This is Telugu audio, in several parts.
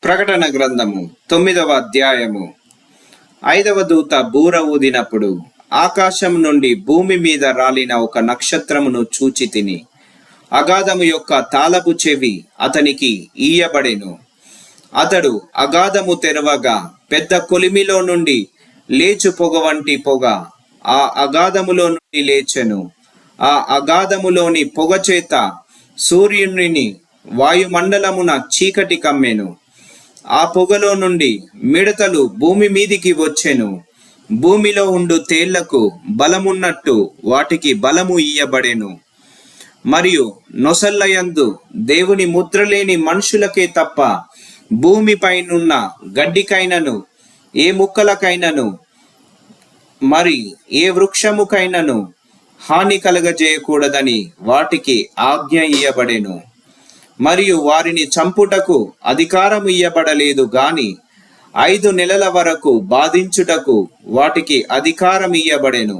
ప్రకటన గ్రంథము 9వ అధ్యాయము. 5వ దూత బూర ఊదినప్పుడు ఆకాశం నుండి భూమి మీద రాలిన ఒక నక్షత్రమును చూచి తిని, అగాధము యొక్క తాళపు చెవి అతనికి ఇయ్యబడెను. అతడు అగాధము తెరవగా పెద్ద కొలిమిలో నుండి లేచు పొగ వంటి పొగ ఆ అగాధములో నుండి లేచెను. ఆ అగాధములోని పొగ చేత సూర్యుని వాయుమండలమున చీకటి కమ్మెను. ఆ పొగలో నుండి మిడతలు భూమి మీదికి వచ్చెను. భూమిలో ఉండు తేళ్లకు బలమున్నట్టు వాటికి బలము ఇయ్యబడెను. మరియు నొసల్లయందు దేవుని ముద్రలేని మనుషులకే తప్ప భూమిపైనున్న గడ్డికైనను ఏ ముక్కలకైనను మరి ఏ వృక్షముకైనను హాని కలగజేయకూడదని వాటికి ఆజ్ఞ ఇయ్యబడెను. మరియు వారిని చంపుటకు అధికారం ఇయ్యబడలేదు గాని 5 నెలల వరకు బాధించుటకు వాటికి అధికారం ఇయ్యబడెను.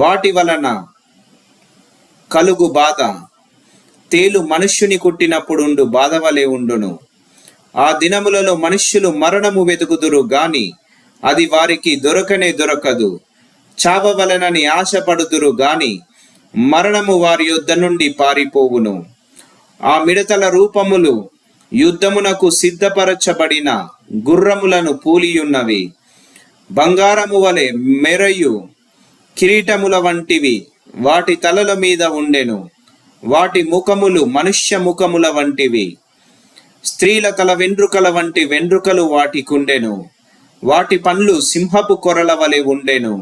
వాటి వలన కలుగు బాధ తేలు మనుష్యుని కుట్టినప్పుడుండు బాధ వలె ఉండును. ఆ దినములలో మనుష్యులు మరణము వెతుకుదురు గాని అది వారికి దొరకనే దొరకదు. చావవలనని ఆశపడుదురు గాని మరణము వారి యొద్ద నుండి పారిపోవును. ఆ మిడతల రూపములు యుద్ధమునకు సిద్ధపరచబడిన గుర్రములను పూలియున్నవి. బంగారము వలె మెరయు కిరీటముల వంటివి వాటి తలల మీద ఉండెను. వాటి ముఖములు మనుష్య ముఖముల వంటివి. స్త్రీల తల వెండ్రుకల వంటి వెండ్రుకలు వాటికుండెను. వాటి పండ్లు సింహపు కొరల వలె ఉండెను.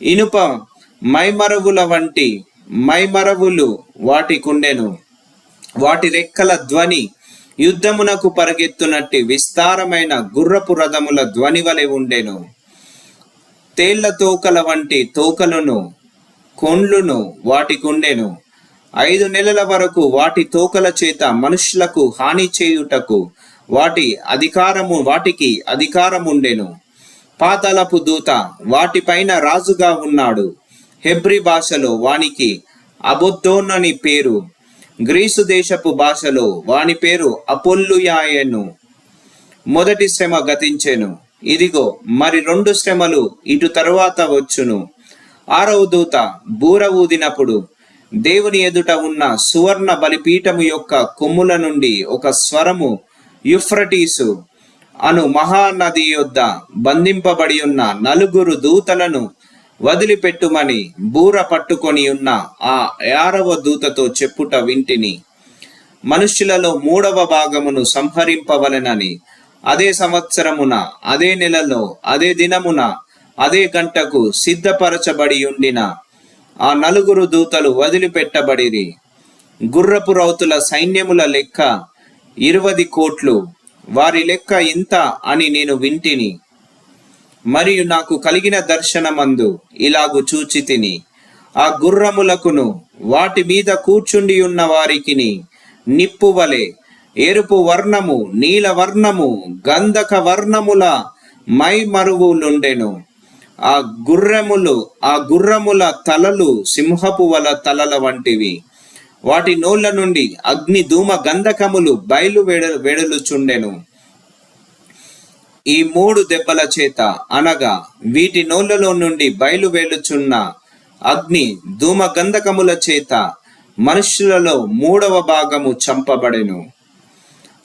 ఇనుప మైమరవుల వంటి మైమరవులు వాటికుండెను. వాటి రెక్కల ధ్వని యుద్ధమునకు పరిగెత్తునట్టి విస్తారమైన గుర్రపు రథముల ధ్వని వలె ఉండెను. తేళ్ల తోకల వంటి తోకలను కొండ్లును వాటికుండెను. 5 నెలల వరకు వాటి తోకల చేత మనుష్యులకు హాని చేయుటకు వాటికి అధికారముండెను. పాతాళపు దూత వాటిపైన రాజుగా ఉన్నాడు. హెబ్రీ భాషలో వానికి అబొద్దోన్ అని పేరు. గ్రీసు దేశపు భాషలో వాని పేరు అపొల్లుయాయెను. మొదటి శ్రమ గతించెను. ఇదిగో మరి 2 శ్రమలు ఇటు తరువాత వచ్చును. 6వ దూత బూర ఊదినప్పుడు దేవుని ఎదుట ఉన్న సువర్ణ బలిపీఠము యొక్క కొమ్ముల నుండి ఒక స్వరము యూఫ్రటీసు అను మహానది యొద్ద బంధింపబడి ఉన్న 4 దూతలను వదిలిపెట్టుమని బూర పట్టుకొని ఉన్న ఆ 6వ దూతతో చెప్పుట వింటిని. మనుష్యులలో 3వ భాగమును సంహరింపవలెనని అదే సంవత్సరమున అదే నెలలో అదే దినమున అదే గంటకు సిద్ధపరచబడి ఉండిన ఆ 4 దూతలు వదిలిపెట్టబడిరి. గుర్రపు రౌతుల సైన్యముల లెక్క 20 కోట్లు. వారి లెక్క ఇంత అని నేను వింటిని. మరియు నాకు కలిగిన దర్శనమందు ఇలాగు చూచి తిని, ఆ గుర్రములకును వాటి మీద కూర్చుండి ఉన్న వారికిని నిప్పు వలె ఎరుపు వర్ణము, నీల వర్ణము, గంధక వర్ణముల మైమరువులుండెను. ఆ గుర్రముల తలలు సింహపు వల తలల వంటివి. వాటి నోళ్ల నుండి అగ్ని ధూమ గంధకములు బయలు వెడలుచుండెను. ఈ 3 దెబ్బల చేత అనగా వీటి నోళ్లలో నుండి బయలు వెలుచున్న అగ్ని ధూమ గంధకముల చేత మనుష్యులలో 3వ భాగము చంపబడెను.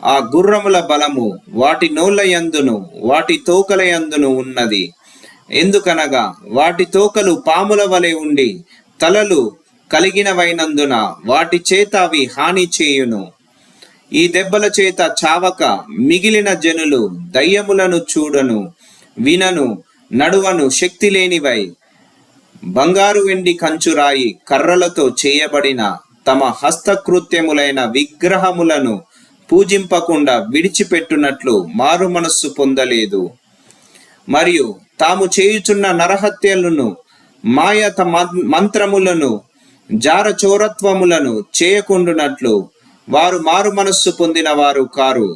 ఆ గుర్రముల బలము వాటి నోళ్ల యందును వాటి తోకల యందును ఉన్నది. ఎందుకనగా వాటి తోకలు పాముల వలె ఉండి తలలు కలిగినవైనందున వాటి చేత అవి హాని చేయును. ఈ దెబ్బల చేత చావక మిగిలిన జనులు దయ్యములను చూడను, వినను, నడువను శక్తి లేనివై బంగారు వెండి కంచురాయి కర్రలతో చేయబడిన తమ హస్తకృత్యములైన విగ్రహములను పూజింపకుండా విడిచిపెట్టునట్లు మారు మనస్సు పొందలేదు. మరియు తాము చేయుచున్న నరహత్యలను, మాయత మంత్రములను, జారచోరత్వములను చేయకుండునట్లు వారు మారు మనస్సు పొందిన వారు కారు.